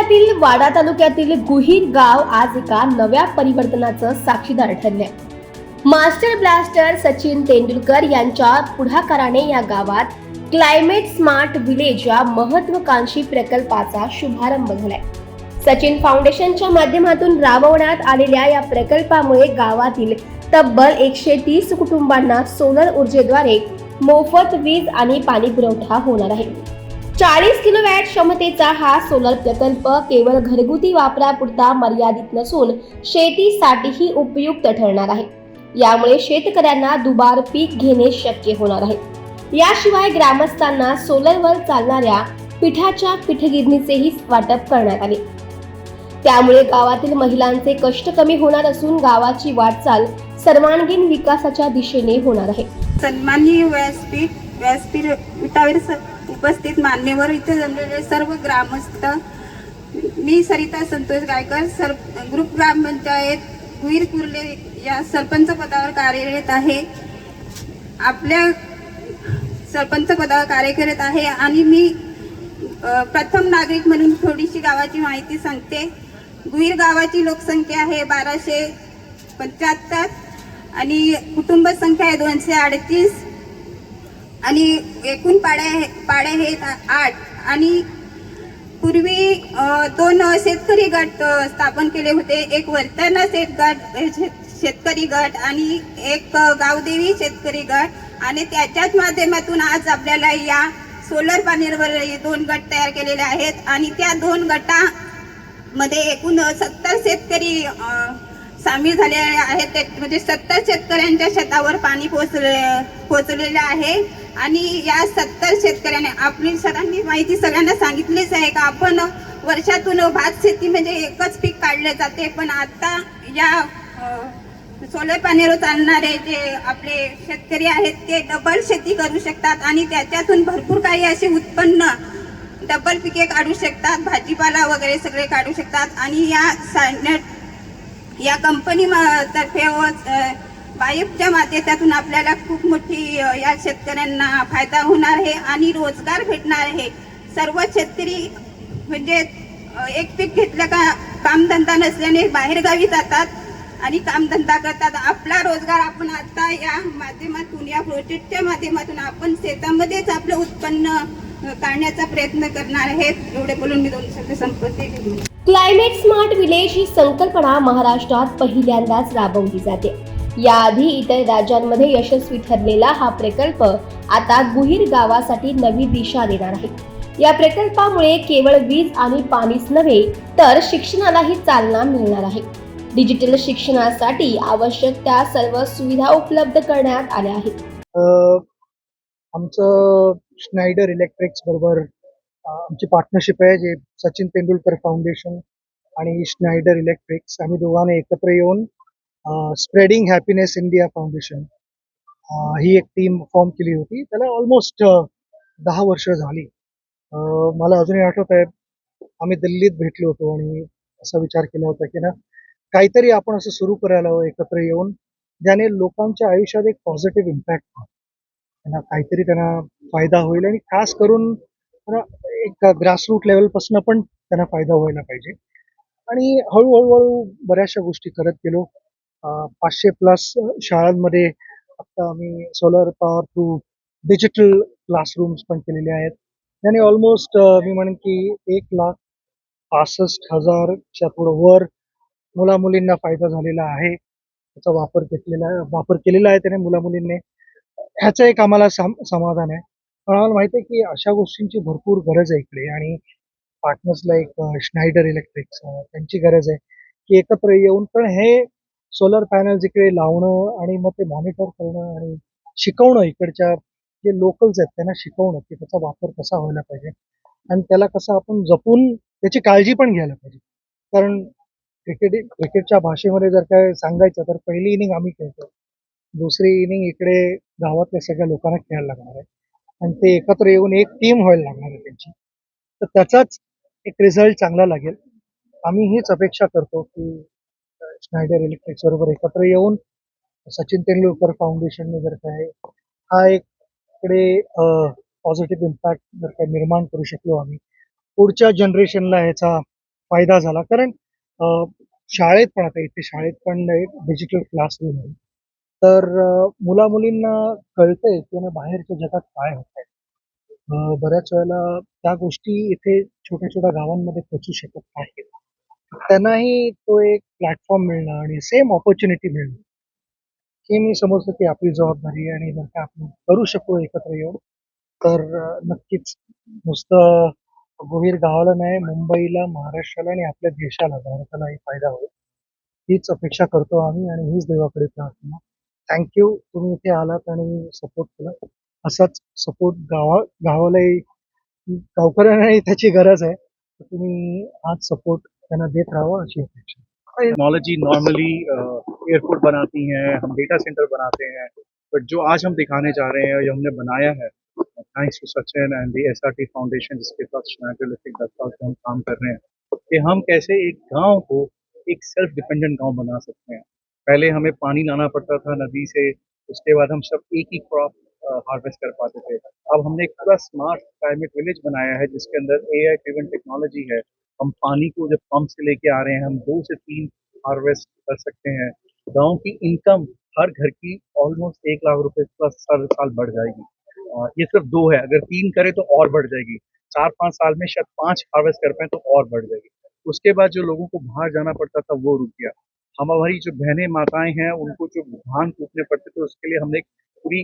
जिल्ह्यातील वाडा तालुक्यातील गुहीर गाव आज एका नव्या परिवर्तनाचं साक्षीदार ठरले. मास्टर ब्लास्टर सचिन तेंडुलकर यांच्या पुढाकाराने या गावात क्लायमेट स्मार्ट विलेज या महत्वाकांक्षी प्रकल्पाचा शुभारंभ झालाय. सचिन फाउंडेशनच्या माध्यमातून राबवण्यात आलेल्या या प्रकल्पामुळे गावातील तब्बल 130 कुटुंबांना सोलर ऊर्जेद्वारे मोफत वीज आणि पाणी पुरवठा होणार आहे. 40 किलोवॅट क्षमतेचा हा सोलर प्रकल्प केवळ घरगुती वापरापुरता मर्यादित नसून शेतीसाठीही उपयुक्त ठरणार आहे. यामुळे शेतकऱ्यांना दुबार पीक घेणे शक्य होणार आहे. याशिवाय ग्रामस्थांना सोलरवर चालणाऱ्या पिठाच्या पीठगिरणीचेही वाटप करण्यात आले. त्यामुळे गावातील महिलांचे कष्ट कमी होणार असून गावाची वाटचाल सर्वांगीण विकासाच्या दिशेने होणार आहे. सन्माननीय व्यासपीठावर उपस्थित मान्यवर, इथे जमलेले सर्व ग्रामस्थ, मी सरिता संतोष गायकर, ग्रुप ग्रामपंचायत गुहीर कुर्ले या सरपंच पदावर कार्यरत आहे. आपल्या सरपंच पदावर कार्य करत आहे आणि मी प्रथम नागरिक म्हणून थोडीशी गावाची माहिती सांगते. गुहीर गावाची लोकसंख्या आहे 1275 आणि कुटुंब संख्या आहे 238 आणि एकूण पाडे आहेत 8 आणि पूर्वी 2 शेतकरी गट स्थापन केले होते. एक वर्तना शेतकरी गट आणि एक गावदेवी शेतकरी गट आणि त्याच्याच माध्यमातून आज आपल्याला या सोलर पॅनेलवर 2 गट तयार केलेले आहेत आणि त्या 2 गटामध्ये एकूण 70 शेतकरी सामील झालेले आहेत. म्हणजे 70 शेतकऱ्यांच्या शेतावर पाणी पोहोचलेले आहे आणि या 70 शेतकऱ्यांनी आपली सरांनी माहिती सगळ्यांना सांगितलीच आहे का आपण वर्षातून भात शेती म्हणजे एकच पीक काढले जाते, पण आता या सोलर पॅनेलवर चालणारे जे आपले शेतकरी आहेत ते डबल शेती करू शकतात आणि त्याच्यातून भरपूर काही असे उत्पन्न डबल पिके काढू शकतात, भाजीपाला वगैरे सगळे काढू शकतात. आणि या कंपनी तर्फे वाईफच्या माध्यमातून आपल्याला खूप मोठी या शेतकऱ्यांना फायदा होणार आहे आणि रोजगार भेटणार आहे. सर्व शेतकरी म्हणजे एक पीक घेतलं का कामधंदा नसल्याने बाहेरगावी जातात आणि कामधंदा करतात. आपला रोजगार आपण आता या माध्यमातून, या प्रोजेक्टच्या माध्यमातून आपण शेतामध्येच आपलं उत्पन्न काढण्याचा प्रयत्न करणार आहेत. एवढे बोलून मी 2 शब्द संपत्ती. क्लायमेट स्मार्ट विलेज ही संकल्पना महाराष्ट्रात पहिल्यांदाच राबवली जाते. याआधी इतर राज्यांमध्ये यशस्वी ठरलेला हा प्रकल्प आता गुहीर गावासाठी नवी दिशा देणार आहे. या प्रकल्पामुळे केवळ वीज आणि पाणीच नव्हे तर शिक्षणालाही चालना मिळणार आहे. डिजिटल शिक्षणासाठी आवश्यक त्या सर्व सुविधा उपलब्ध करण्यात आल्या आहेत. आमचं स्नायडर इलेक्ट्रिक्स बरोबर आमची पार्टनरशिप आहे, जे सचिन तेंडुलकर फाउंडेशन आणि स्नायडर इलेक्ट्रिक्स, आम्ही दोघांनी एकत्र येऊन स्प्रेडिंग हॅपीनेस इंडिया फाउंडेशन ही एक टीम फॉर्म केली होती. त्याला ऑलमोस्ट 10 वर्ष झाली. मला अजूनही आठवत आहे, आम्ही दिल्लीत भेटलो होतो आणि असा विचार केला होता की ना काहीतरी आपण असं सुरू करायला हवं एकत्र येऊन, ज्याने लोकांच्या आयुष्यात एक पॉझिटिव्ह इम्पॅक्ट हो, त्यांना काहीतरी त्यांना फायदा होईल आणि खास करून एक ग्रासरूट लेवलपासून पण त्यांना फायदा व्हायला पाहिजे. आणि हळूहळू बऱ्याचशा गोष्टी करत गेलो. 500+ शाळांमध्ये आता आम्ही solar power through digital classrooms पण केलेले आहेत. त्याने ऑलमोस्ट मी म्हणेन की 1,65,000च्या पुढं वर मुलामुलींना फायदा झालेला आहे. त्याचा वापर केलेला आहे त्याने मुलामुलींनी. ह्याचं एक आम्हाला समाधान आहे. पण आम्हाला माहिती आहे की अशा गोष्टींची भरपूर गरज आहे इकडे आणि पार्टनर्सला एक स्नायडर इलेक्ट्रिक्स त्यांची गरज आहे की एकत्र येऊन पण हे सोलर पॅनल्स इकडे लावणं आणि मग ते मॉनिटर करणं आणि शिकवणं, इकडच्या जे लोकल्स आहेत त्यांना शिकवणं की त्याचा वापर कसा व्हायला पाहिजे आणि त्याला कसं आपण जपून त्याची काळजी पण घ्यायला पाहिजे. कारण क्रिकेटच्या भाषेमध्ये जर काय सांगायचं तर पहिली इनिंग आम्ही खेळतो, दुसरी इनिंग इकडे गावातल्या सगळ्या लोकांना खेळायला लागणार आहे आणि ते एकत्र येऊन एक टीम व्हायला लागणार आहे त्यांची. तर त्याचाच एक रिझल्ट चांगला लागेल. आम्ही हीच अपेक्षा करतो की स्नायडर इलेक्ट्रिक्स बरोबर एकत्र येऊन सचिन तेंडुलकर फाउंडेशनने जर काय हा एक इकडे पॉझिटिव्ह इम्पॅक्ट जर काय निर्माण करू शकलो आम्ही, पुढच्या जनरेशनला ह्याचा फायदा झाला. कारण शाळेत पण आता इथे शाळेत पण एक डिजिटल क्लासरूम आहे. तर मुला-मुलींना कळतंय की ना बाहेरच्या जगात काय होतंय. बऱ्याच वेळेला त्या गोष्टी इथे छोट्या-छोट्या गावांमध्ये पोहोचू शकत नाहीत. त्यांनाही तो एक प्लॅटफॉर्म मिळणं आणि सेम अपॉर्च्युनिटी मिळणं, हे मी समजतो की आपली जबाबदारी आहे आणि जर का आपण करू शकू एकत्र येऊन, तर नक्कीच नुसतं भोईर गावाला नाही, मुंबईला, महाराष्ट्राला आणि आपल्या देशाला, भारतालाही फायदा होईल. हीच अपेक्षा करतो आम्ही आणि हीच देवाकडे प्रार्थना. तुम्ही इथे आलात आणि सपोर्ट केला. असाच सपोर्ट गावालाही, गावकऱ्यांनाही त्याची गरज आहे. तर तुम्ही हाच सपोर्ट त्यांना देत राहावा अशी अपेक्षा. टेक्नोलॉजी नॉर्मली एयरपोर्ट बनाती हैं, हम डेटा सेंटर बनाते हैं, बट जो आज हम दिखाने जा रहे हैं, जो हमने बनाया है, thanks to Sachin and the SRT foundation, जिसके साथ स्नाइपर इलेक्ट्रिक 10 साल से हम काम कर रहे हैं, कि हम कैसे एक गांव को एक सेल्फ डिपेंडेंट गांव बना सकते हैं। पहले हमें पानी लाना पड़ता था नदी से, उसके बाद हम सब एक ही क्रॉप हार्वेस्ट कर पाते थे। अब हमने एक पूरा स्मार्ट क्लाइमेट विलेज बनाया है, जिसके अंदर एआई ड्रिवन टेक्नोलॉजी है। हम पानी को जब पंप से लेके आ रहे हैं, हम 2 से 3 हार्वेस्ट कर सकते हैं। गांव की इनकम हर घर की ऑलमोस्ट 1 लाख रुपए प्लस हर साल बढ़ जाएगी। ये सिर्फ 2 है, अगर 3 करें तो और बढ़ जाएगी। 4-5 साल में शायद 5 हार्वेस्ट कर पाए तो और बढ़ जाएगी। उसके बाद जो लोगों को बाहर जाना पड़ता था वो रुक गया। हमारी जो बहनें माताएं हैं, उनको जो धान कूटने पड़ते थे, उसके लिए हमने एक पूरी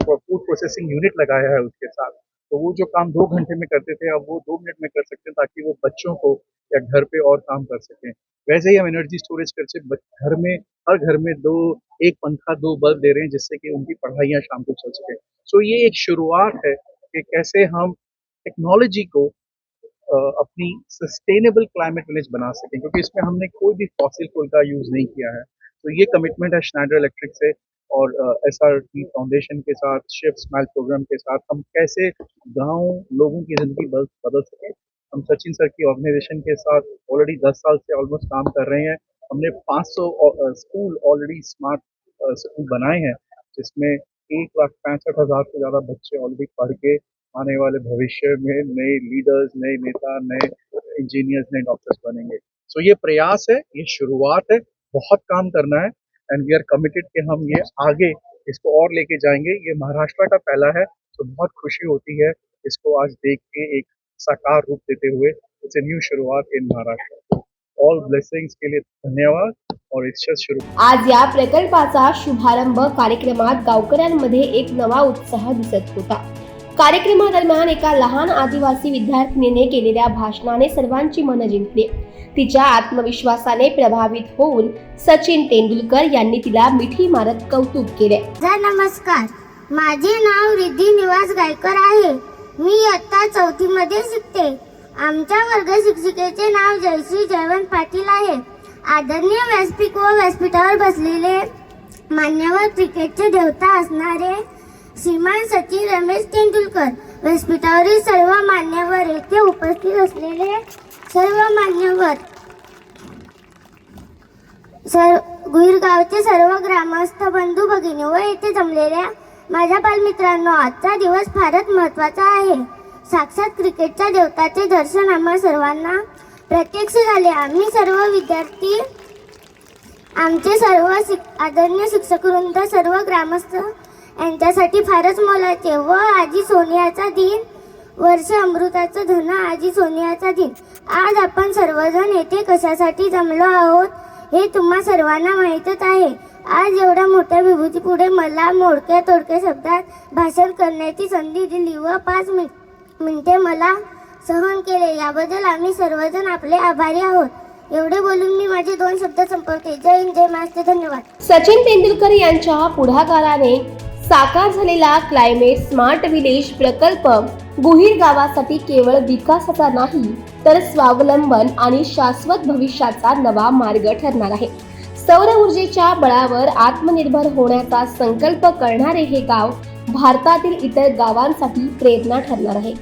फूड प्रोसेसिंग यूनिट लगाया है उसके साथ। तो वो जो काम 2 घंटे में करते थे, अब वो 2 मिनट में कर सकते हैं, ताकि वो बच्चों को या घर पे और काम कर सकें। वैसे ही हम एनर्जी स्टोरेज करके घर में, हर घर में 1 पंखा 2 बल्ब दे रहे हैं, जिससे कि उनकी पढ़ाइयाँ शाम को चल सके। सो ये एक शुरुआत है कि कैसे हम टेक्नोलॉजी को अपनी सस्टेनेबल क्लाइमेट विलेज बना सकें, क्योंकि इसमें हमने कोई भी फॉसिल फ्यूल का यूज़ नहीं किया है। तो ये कमिटमेंट है स्नाइडर इलेक्ट्रिक से और एसआरटी फाउंडेशन के साथ, शिफ्ट स्माइल प्रोग्राम के साथ, हम कैसे गाँव लोगों की ज़िंदगी बदल सकें। हम सचिन सर की ऑर्गेनाइजेशन के साथ ऑलरेडी 10 साल से ऑलमोस्ट काम कर रहे हैं। हमने 500 स्कूल ऑलरेडी स्मार्ट स्कूल बनाए हैं, जिसमें 1,65,000 से ज़्यादा बच्चे ऑलरेडी पढ़ के आने वाले भविष्य में नए लीडर्स, नए नेता, नए इंजीनियर्स, नए डॉक्टर्स बनेंगे। सो ये प्रयास है, ये शुरुआत है, बहुत काम करना है एंड वी आर कमिटेड कि हम ये आगे इसको और लेके जाएंगे। ये महाराष्ट्र का पहला है, तो बहुत खुशी होती है इसको आज देख के एक साकार रूप देते हुए। इट्स ए न्यू शुरुआत इन महाराष्ट्र। ऑल ब्लेसिंग्स के लिए धन्यवाद और इससे शुरू। आज या प्रकल्पाचा शुभारंभ कार्यक्रमात गावकऱ्यांमध्ये एक नवा उत्साह दिसत होता. कार्यक्रमादरम्यान एका लहान आदिवासी विद्यार्थिनीने केलेल्या भाषणाने सर्वांची मनं जिंकली. तिच्या आत्मविश्वासाने प्रभावित होऊन सचिन तेंडुलकर यांनी तिला मिठी मारत कौतुक केले. नमस्कार, माझे नाव रिद्धी निवास गायकर आहे. मी इयत्ता 4थी मध्ये शिकते. आमच्या वर्ग शिक्षिकेचे नाव जयश्री जयवंत पाटील आहे. आदरणीय व्यासपीठ व व्यासपीठावर बसलेले मान्यवर क्रिकेटचे देवता असणारे श्रीमान सचिन रमेश तेंडुलकर, व्यासपीठावरील सर्व मान्यवर, येथे उपस्थित असलेले सर्व मान्यवर, गुईर गावचे सर्व ग्रामस्थ बंधू भगिनी व येथे जमलेल्या माझ्या बालमित्रांनो, आजचा दिवस फारच महत्त्वाचा आहे. साक्षात क्रिकेटच्या देवताचे दर्शन आम्हा सर्वांना प्रत्यक्ष झाले. आम्ही सर्व विद्यार्थी, आमचे सर्व आदरणीय शिक्षकवृंद, सर्व ग्रामस्थ यांच्यासाठी फारच मोलाचे व आजी सोनियाचा दिन, वर्ष अमृताचं धन आजी सोनियाचा दिन. आज आपण सर्वजण येथे कशासाठी जमलो आहोत हे तुम्हा सर्वांना माहीतच आहे. आज एवढ्या मोठ्या विभूती पुढे मला मोडक्या तोडक्या शब्दात भाषण करण्याची संधी दिली व 5 मिनिटे मला सहन केले, याबद्दल आम्ही सर्वजण आपले आभारी आहोत. एवढे बोलून मी माझे 2 शब्द संपवते. जय हिंद, जय महाराष्ट्र. धन्यवाद. सचिन तेंडुलकर यांच्या पुढाकाराने साकार झालेला क्लायमेट स्मार्ट विलेज प्रकल्प गुहीर गावासाठी केवळ विकासाचा नाही, तर स्वावलंबन आणि शाश्वत भविष्याचा नवा मार्ग ठरणार आहे. सौर ऊर्जेच्या बळावर आत्मनिर्भर होण्याचा संकल्प करणारे हे गाव भारतातील इतर गावांसाठी प्रेरणा ठरणार आहे.